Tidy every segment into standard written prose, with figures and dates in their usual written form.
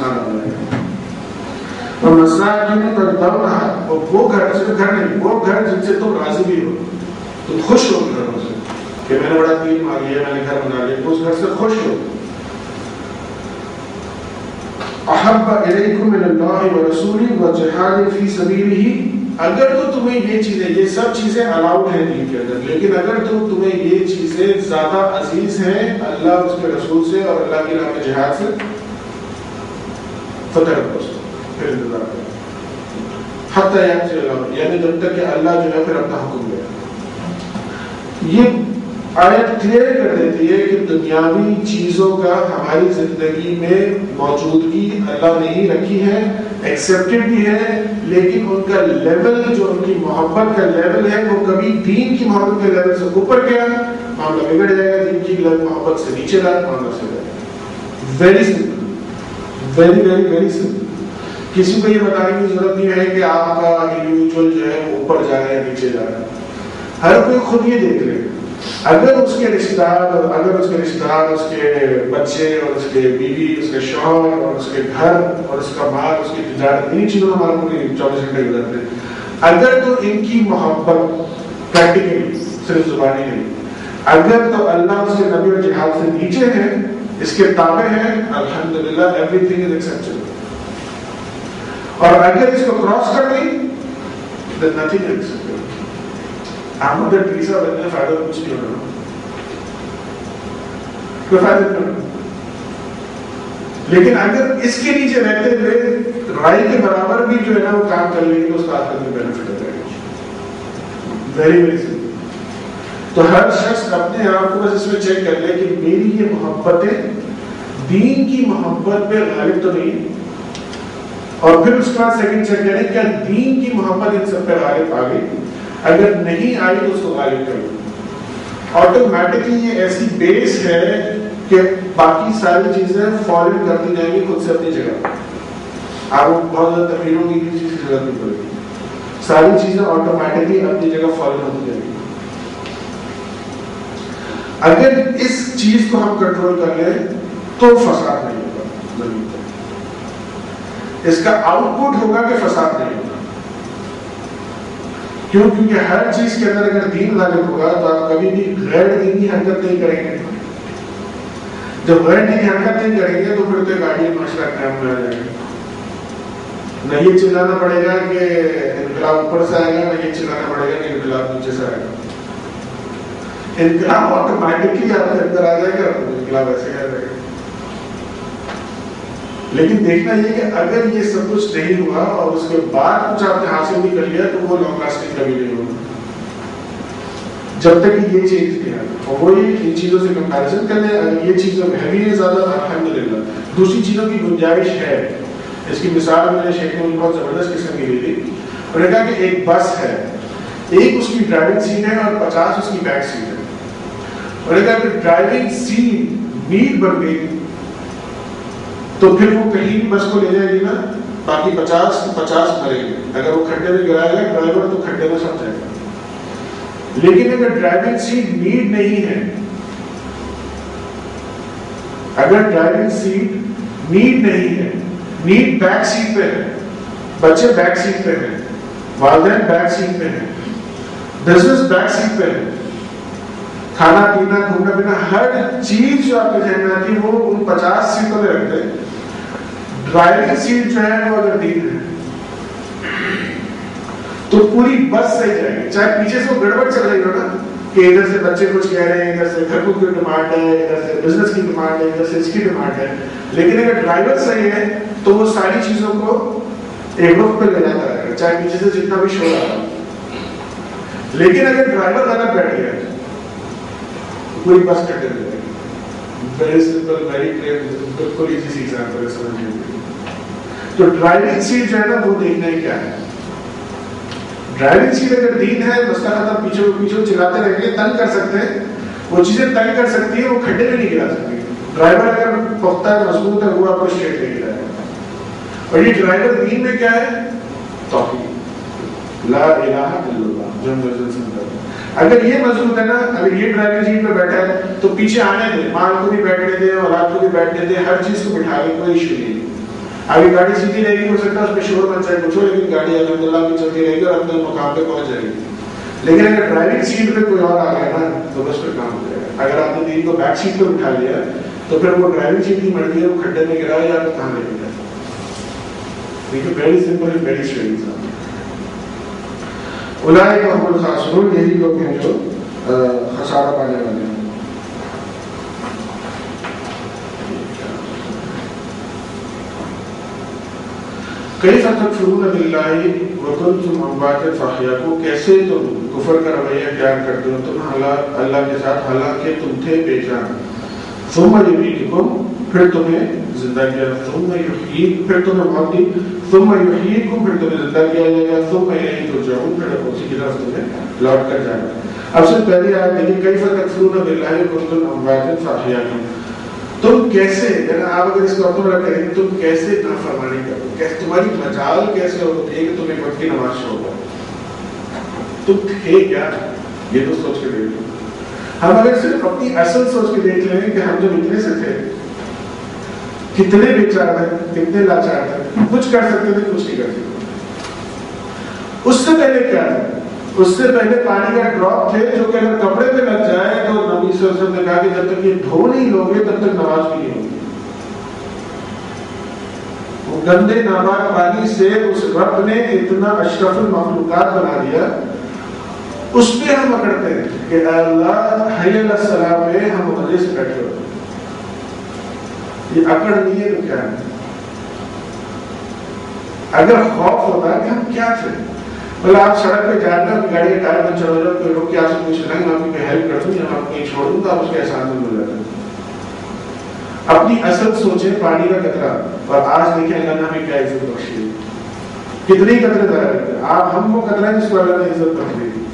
آسان ہو جائے گا. اور مساکین ترضونها، اور وہ گھر نہیں، وہ گھر جن سے تم راضی بھی ہو، تم خوش ہو گھروں سے کہ میں نے بڑا دین مان لیا، میں نے گھر بنا لیا، اس گھر سے خوش ہو. احب الیکم من اللہ ورسولہ وجہاد فی سبیلہ، اگر تو تمہیں یہ چیزیں، یہ سب چیزیں الاؤڈ ہیں دین کے اندر، لیکن اگر تمہیں یہ چیزیں زیادہ عزیز ہیں اللہ اس کے رسول سے اور اللہ کی راہ میں جہاد سے، فتربصوا، پھر انتظار کرو حتی یأتی اللہ، یعنی جب تک کہ اللہ جو ہے پھر اپنا حکم دے. یہ آیت کلیئر کر دیتی ہے کہ دنیاوی چیزوں کا ہماری زندگی میں موجودگی اللہ نے ہی رکھی ہے، ایکسیپٹڈ بھی ہے، لیکن ان کا لیول، جو ان کی محبت کا لیول ہے، وہ کبھی دین کی محبت کے لیول سے اوپر گیا معاملہ بگڑ جائے گا، دین کی محبت سے نیچے لایا معاملہ سے جائے گا. Very simple, very very very simple. کسی کو یہ بتانے کی ضرورت نہیں ہے کہ آپ کا انڈیویجول جو ہے وہ اوپر جا رہا ہے نیچے جا رہا ہے. ہر کوئی خود یہ دیکھ لے. اگر اس کے رشتہ دار، اس کے بچے اور اس کے بیوی، اس کے شوہر اور اس کے گھر اور اس کا مال، اس کی تجارت، انہیں چیزوں ہمارا پوری 24 گھنٹے گزرتے ہیں. اگر تو ان کی محبت پریکٹیکلی صرف زبانی نہیں، اگر تو اللہ اس کے نبی اور جہاد سے نیچے ہیں، اس کے تابع ہیں، الحمدللہ ایوری تھنگ از ایکسیپٹیبل. اور اگر اس کو کراس کر گئی then nothing is acceptable. Mother Teresa بننے کا فائدہ کچھ نہیں ہونا، کوئی فائدہ نہیں ہونا. لیکن اگر اس کے نیچے رہتے ہوئے رائے کے برابر بھی جو ہے نا وہ کام کر لیں گے تو اس کا آخر میں بینیفٹ ہو جائے گا. Very very simple. تو ہر شخص اپنے آپ کو بس اس میں چیک کر لے کہ میری یہ محبتیں دین کی محبت پہ غالب تو نہیں، اور پھر اس کے بعد سیکنڈ چیک کریں کیا دین کی محبت ان سب پہ غالب آ گئی. اگر نہیں آئی تو اس کو غالب کرو. آٹومیٹکلی یہ ایسی بیس ہے کہ باقی ساری چیزیں فالو کرتی جائیں گی خود سے اپنی جگہ. آپ کو بہت زیادہ تفریحوں کی کسی چیز کی ضرورت نہیں پڑے گی، ساری چیزیں آٹومیٹکلی اپنی جگہ فالو ہوتی جائیں گی. اگر اس چیز کو ہم کنٹرول کر لیں تو فساد نہیں ہوگا زمین پر. اس کا آؤٹ پٹ ہوگا کہ فساد نہیں ہوگا. کیوں؟ کیونکہ ہر چیز کے اندر اگر دین غالب ہوگا تو آپ کبھی بھی غیر دینی حرکت نہیں کریں گے. جب غیر دینی حرکت نہیں کریں گے تو پھر تو گاڑی معاشرہ قائم رہ جائے گا. نہ یہ چلانا پڑے گا کہ انقلاب اوپر سے آئے گا، نہ یہ چلانا پڑے گا کہ انقلاب نیچے سے آئے گا. انقلاب آٹومیٹکلی آپ کے اندر آ جائے گا، انقلاب ایسے آ جائے گا. لیکن دیکھنا یہ کہ اگر یہ سب کچھ نہیں ہوا اور اس کے بعد کچھ آپ نے حاصل بھی کر لیا تو وہ لانگ لاسٹنگ کبھی نہیں ہوگا جب تک کہ یہ چیز نہیں ہے. اور وہ ان چیزوں سے کمپیریزن کر لیں. اگر یہ چیزیں ہیوی ہے زیادہ الحمدللہ، دوسری چیزوں کی گنجائش ہے. اس کی مثال میں نے شیخ نے بہت زبردست قسم کی لی تھی. انہوں نے کہا کہ ایک بس ہے، ایک اس کی ڈرائیونگ سیٹ ہے اور 50 اس کی بیک سیٹ ہے. انہوں نے کہا کہ ڈرائیونگ سیٹ نیٹ بن گئی تو پھر وہ کہیں بھی بس کو لے جائے گی نا، باقی 50 مریں گے. اگر وہ کھڈے میں گرائے گا ڈرائیور تو کھڈے میں سب جائے گا. لیکن اگر ڈرائیونگ سیٹ نیٹ نہیں ہے، اگر ڈرائیونگ سیٹ نیٹ نہیں ہے، نیٹ بیک سیٹ پہ ہے، بچے بیک سیٹ پہ ہیں، والدین بیک سیٹ پہ ہیں، بزنس بیک سیٹ پہ ہے، کھانا پینا گھومنا پھرنا ہر چیز جو آپ کے ذہن میں آتی ہے وہ ان 50 سیٹوں میں رکھتے ہیں. ڈرائیونگ سیٹ جو ہے وہ اگر دین ہے تو پوری بس صحیح جائے گی. چاہے پیچھے سے وہ گڑبڑ چل رہی ہو نا کہ ادھر سے بچے کچھ کہہ رہے ہیں، ادھر سے گھر کو کی ڈیمانڈ ہے، ادھر سے بزنس کی ڈیمانڈ ہے، ادھر سے اس کی ڈیمانڈ ہے، لیکن اگر ڈرائیور صحیح ہے تو وہ ساری چیزوں کو ایک وقت پہ لے جاتا رہے گا چاہے پیچھے سے جتنا بھی شور آ رہا. لیکن اگر ڈرائیور غلط بیٹھ گیا پوری بس کٹے دے گی. ویری سمپل، ویری کلیئر، بالکل ایزی سی ایگزامپل ہے سمجھ لیجیے. تو ڈرائیونگ سیٹ جو ہے نا وہ دیکھنا ہی کیا ہے. ڈرائیونگ سیٹ اگر دین ہے مسئلہ ختم. پیچھے چلاتے رہیں گے، تنگ کر سکتے ہیں، وہ چیزیں تنگ کر سکتی ہیں، وہ کھڈے میں نہیں گرا سکتی. ڈرائیور اگر پختہ ہے مضبوط ہے وہ آپ کو اسٹریٹ لے گرائے گا. اور یہ ڈرائیور دین میں کیا ہے؟ توحید، لا الہ الا اللہ، جو ہم سنتے ہیں. اگر یہ مضبوط ہے نا، اگر یہ ڈرائیونگ سیٹ پہ بیٹھا ہے تو پیچھے آنے دے، مال کو بھی بیٹھنے دے، اولاد کو بھی بیٹھنے دے، ہر چیز کو بٹھا کے کوئی ایشو نہیں. آگے گاڑی سیدھی رہے گی، ہو سکتا ہے اس پہ شور مچ جائے کچھ ہو، لیکن گاڑی الحمدللہ بھی چلتی رہے گی اور اپنے مقام پہ پہنچ جائے گی. لیکن اگر ڈرائیونگ سیٹ پہ کوئی اور آ گیا نا تو بس پھر کام ہو جائے گا. اگر آپ نے دین کو بیک سیٹ پہ اٹھا لیا تو پھر وہ ڈرائیونگ سیٹ کی مرضی ہے، وہ کھڈے میں گرا یا آپ کہاں لے کے جائے. دیکھیے very simple and very straight. اولئک هم الخاسرون، یہی لوگ ہیں جو خسارہ پانے والے ہیں. کیف تکفرون باللہ وکنتم امواتا فاحیاکم، کیسے تم کفر کا رویہ اختیار کرتے ہو تم اللہ کے ساتھ حالانکہ تم تھے بے جان. ثم یمیتکم، پھر تمہیں زندہ کیا. ثم یحییکم، پھر تمہیں موت دی. ثم یحییکم، پھر تمہیں زندہ کیا جائے گا. ثم الیہ ترجعون، پھر اسی کی طرف تمہیں لوٹ کر جانا. اب سے پہلی آیت دیکھیں، کیف تکفرون باللہ وکنتم امواتا فاحیاکم. تم کیسے، آپ اگر اس کو اپنا کریں گے تم کیسے نافرمانی کرو، کیسے تمہاری مجال کیسے ہوتی ہے کہ تم ایک وقت کی نماز چھوڑ دو. تم تھے کیا، یہ تو سوچ کے دیکھ لو. ہم اگر صرف اپنی اصل سوچ کے دیکھ لیں کہ ہم جب اتنے سے تھے کتنے بیچار تھے، کتنے لاچار تھے، کچھ کر سکتے تھے کچھ نہیں کر سکتے. اس سے پہلے کیا تھا، اس سے پہلے پانی کا ڈراپ تھے جو کہ اگر کپڑے پہ لگ جائے تو نبی صلی اللہ علیہ وسلم نے کہا کہ جب تک یہ دھو نہیں لوگے تب تک نماز بھی نہیں ہوگی. وہ گندے ناپاک پانی سے اس رب نے اتنا اشرف المخلوقات بنا دیا، اس پہ ہم اکڑتے ہیں کہ اللہ حی علیہ السلام پہ ہم مزے سے بیٹھے ہوتے ہیں. یہ اکڑ نہیں ہے تو کیا ہے؟ اگر خوف ہوتا ہے کہ ہم کیا تھے، مطلب آپ سڑک پہ جا رہے ہیں، گاڑی کا ٹائر پنچر ہو جائے، کوئی لوگ کیا سے پوچھ رہے ہیں، میں آپ کی ہیلپ کر دوں یا آپ کو کہیں چھوڑ دوں تو آپ اس کے احسان میں ہو جاتے ہیں. اپنی اصل سوچیں پانی کا قطرہ، اور آج دیکھیں اللہ نے ہمیں کیا عزت بخشی ہے، کتنی قطرے ضائع کرتے ہیں. آپ ہم وہ قطرہ جس کو اللہ نے عزت بخشی دی.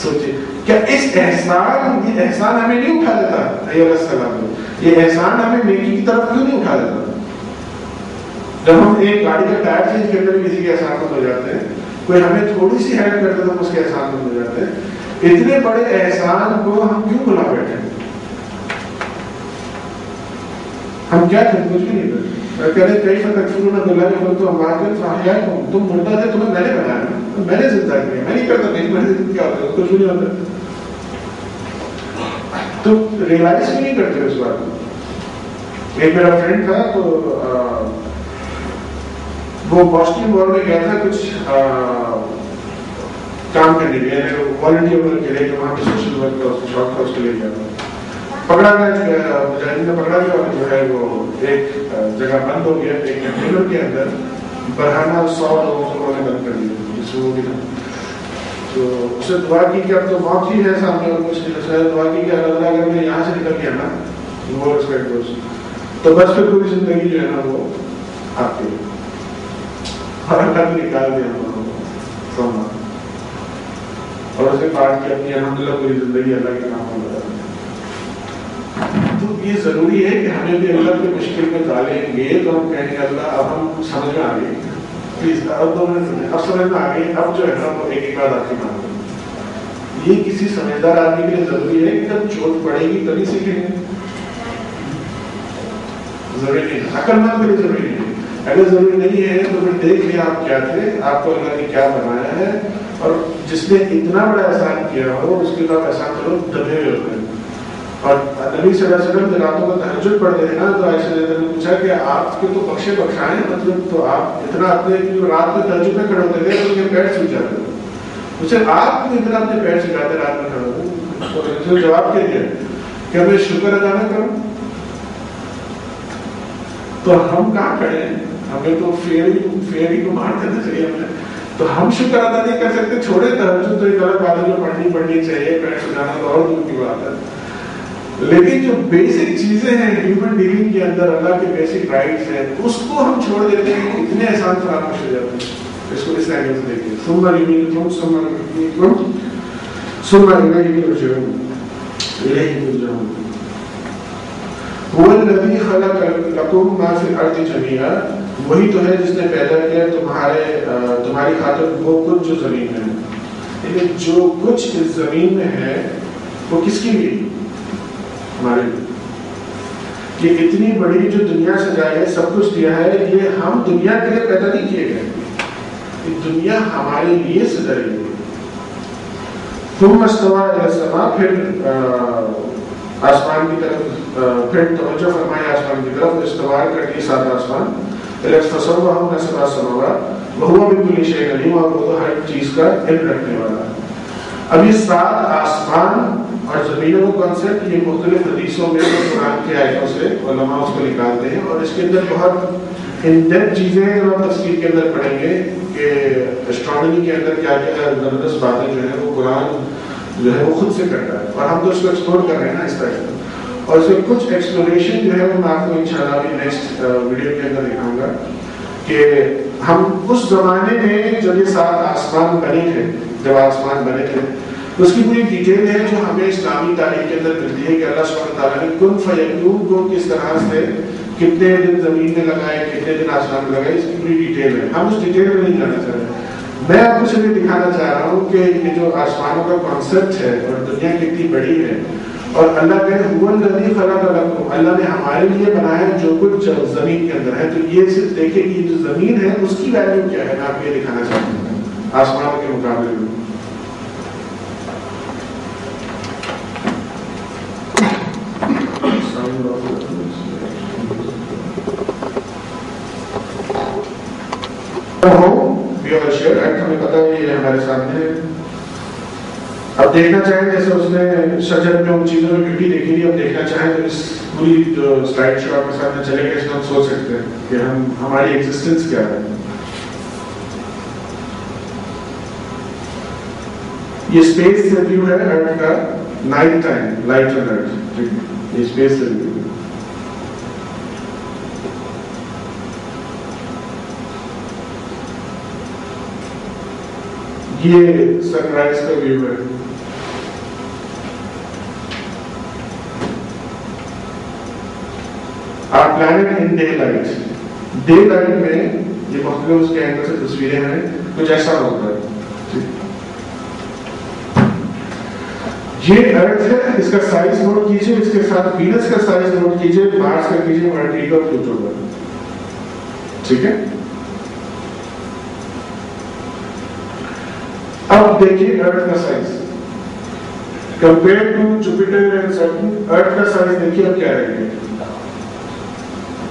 سوچیں کیا اس احسان، یہ احسان ہمیں نہیں اٹھا دیتا علیہ السلام، یہ احسان ہمیں نیکی کی طرف کیوں نہیں اٹھا دیتا؟ جب ہم ایک گاڑی کا ٹائر چینج کرنے میں کسی کے احسان مند ہو جاتے ہیں، کوئی ہمیں تھوڑی سی ہیلپ کرتے تو ہم اس کے احسان مند ہو جاتے ہیں. اتنے بڑے احسان کو ہم کیوں بھلا بیٹھے ہیں؟ ہم کیا تھے، کچھ بھی نہیں تھے. کہہ رہے کیف تکفرون باللہ وکنتم امواتا فاحیاکم، تم مردہ تھے، تمہیں میں نے بنایا، میں نے زندہ کیا. میں نہیں کرتا، میں نے زندہ کیا ہوتا ہے، کچھ بھی نہیں ہوتا. تم ریئلائز بھی نہیں کرتے اس بات کو. ایک میرا فرینڈ تھا تو وہ باسٹن مال میں گیا تھا کچھ کام کرنے کے لیے، والنٹیئر کے لیے، کہ وہاں پہ سوشل ورک کا اس کو شوق تھا، اس کے لیے گیا تھا. پکڑا گیا، مجاہدین نے پکڑا گیا اور جو ہے وہ ایک جگہ بند ہو گیا، ایک کنٹینر کے اندر برہانہ 100 لوگوں کو انہوں نے بند کر دیا جس میں وہ بھی تھا. تو اسے دعا کی کہ اب تو موت ہی ہے سامنے اور کچھ نہیں. دعا کی کہ اللہ تعالیٰ اگر میں یہاں سے نکل گیا نا وہ ریسپیکٹ تو بس پھر پوری زندگی جو ہے نا وہ آپ کی، اور اللہ نے نکال دیا ہم اور اسے کاٹ کے اپنی الحمدللہ پوری زندگی اللہ کے نام میں بتا. تو یہ ضروری ہے کہ ہمیں بھی اللہ کی مشکل میں ڈالیں گے تو ہم کہیں گے اللہ اب ہم سمجھ میں آ گئے، پلیز اب سمجھ میں آ گئی، اب جو ہے نا وہ ایک ایک بات آپ کی مان لیں. یہ کسی سمجھدار آدمی کے لیے ضروری ہے کہ جب چوٹ پڑے گی تبھی سیکھیں گے. ضروری نہیں، عقل مند کے لیے ضروری نہیں. اگر ضروری نہیں ہے تو پھر دیکھ لیں آپ کیا تھے، آپ کو اللہ نے کیا بنایا ہے، اور جس نے اتنا بڑا احسان کیا ہو اس کے بعد احسان کرو دبے ہوئے ہوتے ہیں. اور نبی صلی اللہ علیہ وسلم جب راتوں کا تہجد پڑھتے ہیں نا تو عائشہ نے پوچھا کہ آپ کے تو بخشے بخشائیں، مطلب تو آپ اتنا اپنے رات میں تہجد میں کھڑے ہوتے تھے تو ان کے پیر چھوٹ جاتے تھے. پوچھا آپ کیوں اتنا اپنے پیر چھکاتے رات میں کھڑے ہوتے؟ تو اس نے جواب کیا دیا کہ میں شکر ادا نہ کروں تو ہم کہاں کھڑے ہیں، ہمیں تو فیری کو مار دینا چاہیے ہمیں. تو ہم شکر ادا نہیں کر سکتے، چھوڑے تہجد تو ایک الگ بات ہے، جو پڑھنی چاہیے، پیر چھکانا تو اور دور کی بات ہے. لیکن جو بیسک چیزیں ہیں ہیومن ڈیلنگ کے اندر، اللہ کے بیسک رائٹس ہیں، اس کو ہم چھوڑ دیتے ہیں، اتنے احسان فراموش ہو جاتے ہیں. اس کو اس اینگل سے دیکھیں، ثم یمیتکم ثم یحییکم ثم الیہ ترجعون. الیہ ترجعون هو الذی خلق لکم ما فی الارض جمیعا، وہی تو ہے جس نے پیدا کیا تمہاری خاطر وہ کچھ جو زمین میں ہے. لیکن جو کچھ اس زمین میں ہے وہ کس کے لیے؟ ہمارے لیے. کہ اتنی بڑی جو دنیا سجائی ہے، سب کچھ دیا ہے، یہ ہم دنیا کے لیے پیدا نہیں کیے گئے، یہ دنیا ہمارے لیے سجائی گئی۔ ثم استوى الى السماء، پھر آسمان کی طرف پھر توجہ فرمائے آسمان کی طرف، استوار کر دی سات آسمان، فسواهن سبع سماوات وهو بكل شيء عليم، اور وہ ہر چیز کا علم رکھنے والا ہے۔ اب یہ سات آسمان اور زمینوں کا کنسیپٹ یہ مختلف حدیثوں میں قرآن کی آیتوں سے علماء اس کو نکالتے ہیں، اور اس کے اندر بہت ان ڈیپتھ چیزیں ہم تفسیر کے اندر پڑھیں گے کہ اسٹرانومی کے اندر کیا کیا زبردست باتیں جو ہیں وہ قرآن جو ہے وہ خود سے کرتا ہے، اور ہم تو اس کو ایکسپلور کر رہے ہیں نا اس طرح سے، اور اس میں کچھ ایکسپلوریشن جو ہے وہ میں آپ کو انشاءاللہ بھی نیکسٹ ویڈیو کے اندر دکھاؤں گا کہ ہم اس زمانے میں جب یہ سات آسمان بنے تھے، جب آسمان بنے تھے، اس کی پوری ڈیٹیل ہے جو ہمیں اسلامی تاریخ کے اندر ملتی ہے کہ اللہ سبحانہ تعالیٰ نے کن فیکون کو کس طرح سے کتنے دن زمین میں لگائے، کتنے دن آسمان میں لگائے، اس کی پوری ڈیٹیل ہے۔ ہم اس ڈیٹیل میں نہیں جانا چاہ رہے، میں آپ کو صرف دکھانا چاہ رہا ہوں کہ یہ جو آسمانوں کا کانسیپٹ ہے اور دنیا کتنی بڑی ہے، اور اللہ کہ هو الذی خلق لکم، اللہ نے ہمارے لیے بنایا جو کچھ زمین کے اندر ہے، تو یہ صرف دیکھیں کہ یہ جو زمین ہے اس کی ویلیو کیا ہے، میں آپ کو یہ دکھانا چاہتا ہوں آسمانوں کے مقابلے میں۔ ہمیں پتا ہے یہ ہمارے سامنے ہے، اب دیکھنا چاہیں جیسے اس نے شجر میں ان چیزوں میں بیوٹی دیکھی تھی، اب دیکھنا چاہیں تو اس پوری جو سلائڈ شو آپ کے سامنے چلے گا، اس میں ہم سوچ سکتے ہیں کہ ہماری ایگزسٹنس کیا ہے۔ یہ اسپیس سے ویو ہے ارتھ کا، نائٹ ٹائم، لائٹ آن ارتھ، یہ اسپیس سے ویو ہے۔ یہ سن رائز کا ویو ہے۔ Our planet in daylight، day light میں یہ مختلف اس کے اینگل سے تصویریں ہیں، کچھ ایسا ہوتا ہے۔ یہ ارتھ ہے، اس کا سائز نوٹ کیجئے، اس کے ساتھ وینس کا سائز نوٹ کیجئے، مارس کا کیجئے، مرکری کا، پلوٹو کا، ٹھیک ہے۔ اب دیکھیے ارتھ کا size compare to Jupiter and Saturn, earth کا سائز دیکھیے اب کیا رہے گا،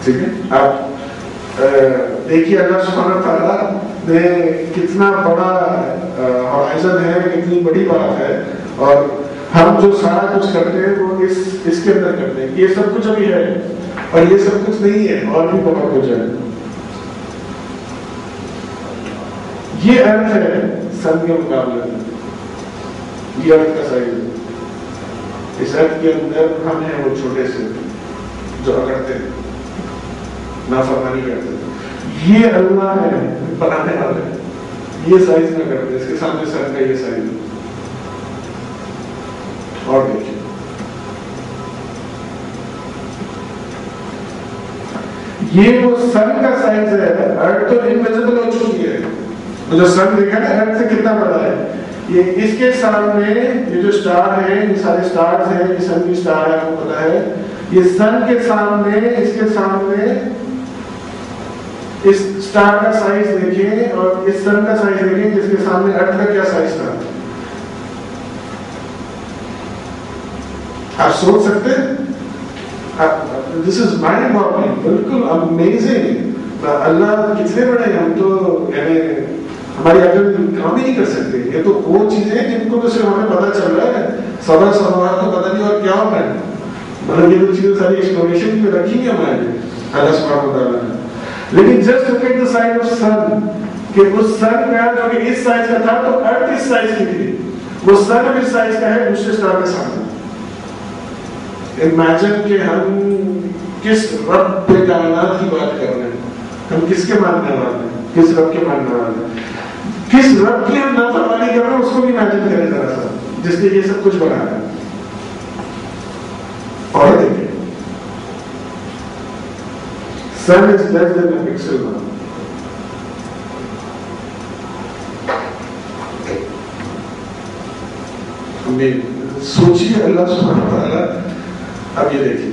ٹھیک ہے۔ اب دیکھیے اللہ سبحانہ تعالیٰ نے کتنا بڑا ہورائزن ہے، کتنی بڑی بات ہے، اور ہم جو سارا کچھ کرتے ہیں وہ اس کے اندر کرتے ہیں۔ یہ سب کچھ ابھی ہے اور یہ سب کچھ نہیں ہے، اور بھی بہت کچھ ہے۔ یہ ارتھ ہے سن کے مقابلے میں، یہ ارتھ کا سائز ہے۔ اس ارتھ کے اندر ہم ہیں وہ چھوٹے سے جو اکڑتے ہیں، نافرمانی کرتے ہیں۔ یہ اللہ ہے بنانے والے، یہ سائز نہ کرتے، اس کے سامنے سن کا یہ سائز ہے۔ اور دیکھیں یہ وہ سن کا سائز ہے، ارتھ تو انویزیبل ہو چکی ہے، جو سن دیکھا نا ارتھ سے کتنا بڑا ہے، یہ اس کے سامنے یہ جو سٹار ہے، یہ سارے سٹارز ہیں، یہ سن کی سٹار ہے، آپ کو پتا ہے، یہ سن کے سامنے، اس کے سامنے اس سٹار کا سائز دیکھیں اور اس سن کا سائز دیکھیں، جس کے سامنے ارتھ کا کیا سائز تھا، آپ سوچ سکتے ہیں؟ دس از مائنڈ باگلنگ، بالکل امیزنگ۔ اللہ کتنے بڑے ہیں، ہم تو یعنی ہماری عقل کام ہی نہیں کر سکتے۔ یہ تو وہ چیزیں ہیں جن کو تو صرف ہمیں پتا چل رہا ہے، سبا سماوات تو پتہ نہیں اور کیا ہونا ہے، مطلب یہ تو چیزیں ساری ایکسپلوریشن میں رکھی ہیں ہمارے اللہ سبحانہ وتعالیٰ نے۔ لیکن just look at the size of sun, کہ اس سن کا جو کہ اس سائز کا تھا تو ارتھ اس سائز کی تھی، وہ سن اب اس سائز کا ہے دوسرے اسٹار کے سامنے۔ امیجن کہ ہم کس رب کے کائنات کی بات کر رہے ہیں، ہم کس کے ماننے والے ہیں، کس رب کے ماننے والے ہیں، کس رب کی ہم نافرمانی کر رہے ہیں، اس کو بھی امیجن کریں ذرا سا، جس نے یہ سب کچھ بنایا۔ اور دیکھیں sun is less than a pixel now. ہمیں سوچیے اللہ سبحانہ وتعالیٰ، اب یہ دیکھیے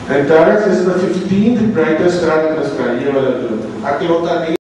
And Taurus is the 15th brightest star in the sky. یہ والا جو عقل ہوتا نہیں